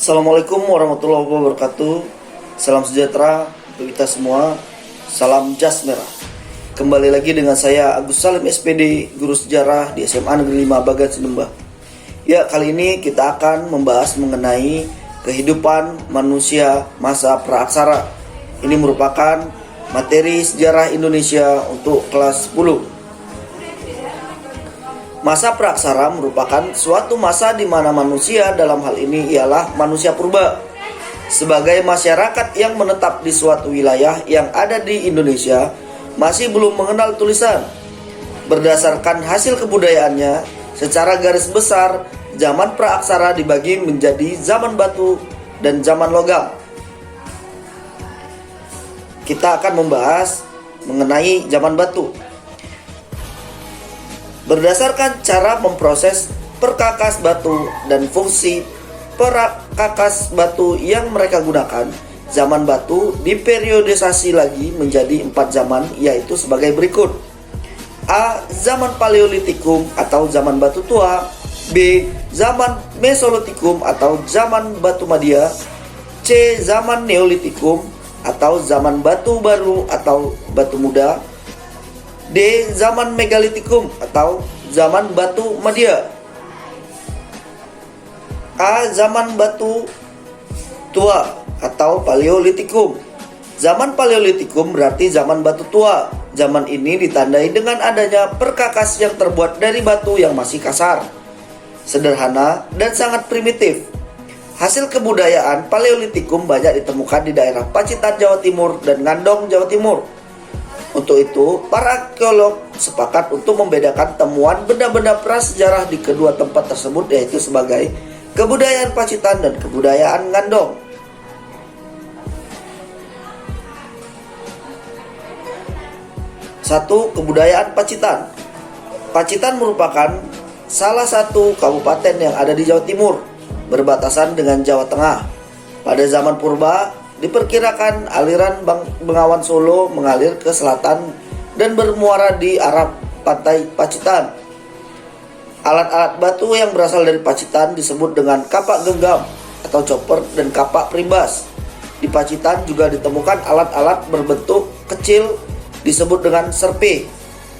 Assalamualaikum warahmatullahi wabarakatuh. Salam sejahtera untuk kita semua. Salam jas merah. Kembali lagi dengan saya Agus Salim SPD, guru sejarah di SMA Negeri 5 Bagan Sindembah. Ya, kali ini kita akan membahas mengenai kehidupan manusia masa praaksara. Ini merupakan materi sejarah Indonesia untuk kelas 10. Masa praaksara merupakan suatu masa di mana manusia, dalam hal ini ialah manusia purba, sebagai masyarakat yang menetap di suatu wilayah yang ada di Indonesia, masih belum mengenal tulisan. Berdasarkan hasil kebudayaannya, secara garis besar, zaman praaksara dibagi menjadi zaman batu dan zaman logam. Kita akan membahas mengenai zaman batu. Berdasarkan cara memproses perkakas batu dan fungsi perkakas batu yang mereka gunakan, zaman batu diperiodisasi lagi menjadi 4 zaman, yaitu sebagai berikut. A. Zaman Paleolitikum atau zaman batu tua. B. Zaman Mesolitikum atau zaman batu Madia. C. Zaman Neolitikum atau zaman batu baru atau batu muda. D. Zaman Megalitikum atau zaman batu Madia. A. Zaman batu tua atau Paleolitikum. Zaman Paleolitikum berarti zaman batu tua. Zaman ini ditandai dengan adanya perkakas yang terbuat dari batu yang masih kasar, sederhana, dan sangat primitif. Hasil kebudayaan Paleolitikum banyak ditemukan di daerah Pacitan, Jawa Timur dan Ngandong, Jawa Timur. Untuk itu, para arkeolog sepakat untuk membedakan temuan benda-benda prasejarah di kedua tempat tersebut, yaitu sebagai kebudayaan Pacitan dan kebudayaan Ngandong. Satu, kebudayaan Pacitan. Pacitan merupakan salah satu kabupaten yang ada di Jawa Timur, berbatasan dengan Jawa Tengah. Pada zaman purba, diperkirakan aliran Bengawan Solo mengalir ke selatan dan bermuara di arah pantai Pacitan. Alat-alat batu yang berasal dari Pacitan disebut dengan kapak genggam atau chopper dan kapak primbas. Di Pacitan juga ditemukan alat-alat berbentuk kecil disebut dengan serpe.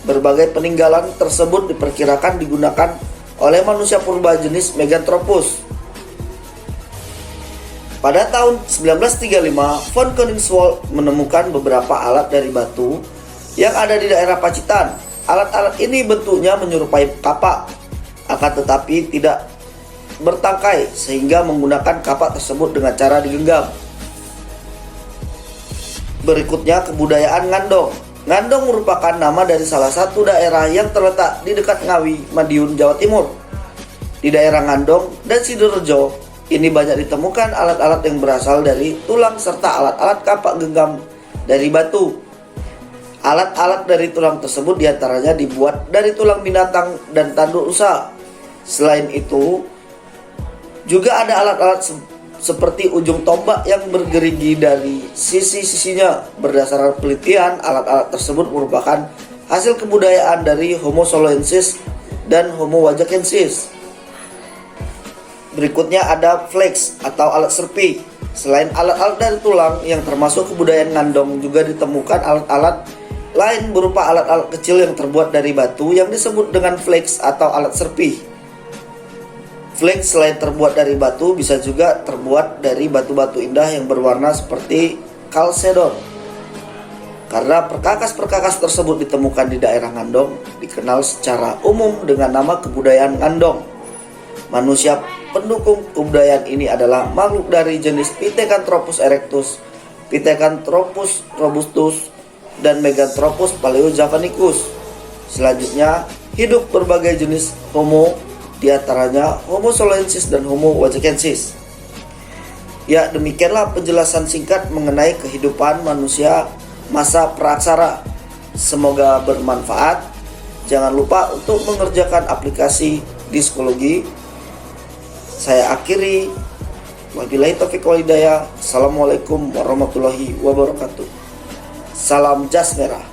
Berbagai peninggalan tersebut diperkirakan digunakan oleh manusia purba jenis Meganthropus. Pada tahun 1935, von Koningswald menemukan beberapa alat dari batu yang ada di daerah Pacitan. Alat-alat ini bentuknya menyerupai kapak, akan tetapi tidak bertangkai, sehingga menggunakan kapak tersebut dengan cara digenggam. Berikutnya, kebudayaan Ngandong. Ngandong merupakan nama dari salah satu daerah yang terletak di dekat Ngawi, Madiun, Jawa Timur. Di daerah Ngandong dan Sidorejo ini banyak ditemukan alat-alat yang berasal dari tulang serta alat-alat kapak genggam dari batu. Alat-alat dari tulang tersebut diantaranya dibuat dari tulang binatang dan tanduk rusa. Selain itu, juga ada alat-alat seperti ujung tombak yang bergerigi dari sisi-sisinya. Berdasarkan penelitian, alat-alat tersebut merupakan hasil kebudayaan dari Homo soloensis dan Homo wajakensis. Berikutnya ada flex atau alat serpi. Selain alat-alat dari tulang yang termasuk kebudayaan Ngandong, juga ditemukan alat-alat lain berupa alat-alat kecil yang terbuat dari batu yang disebut dengan flex atau alat serpi. Flex selain terbuat dari batu bisa juga terbuat dari batu-batu indah yang berwarna seperti kalsedon. Karena perkakas-perkakas tersebut ditemukan di daerah Ngandong, dikenal secara umum dengan nama kebudayaan Ngandong. Manusia pendukung kebudayaan ini adalah makhluk dari jenis Pithecanthropus erectus, Pithecanthropus robustus, dan Meganthropus paleojavanicus. Selanjutnya, hidup berbagai jenis Homo, diantaranya Homo soloensis dan Homo wajakensis. Ya, demikianlah penjelasan singkat mengenai kehidupan manusia masa praaksara. Semoga bermanfaat. Jangan lupa untuk mengerjakan aplikasi diskologi. Saya akhiri. Wabillahi taufiq wal hidayah. Assalamualaikum warahmatullahi wabarakatuh. Salam jas merah.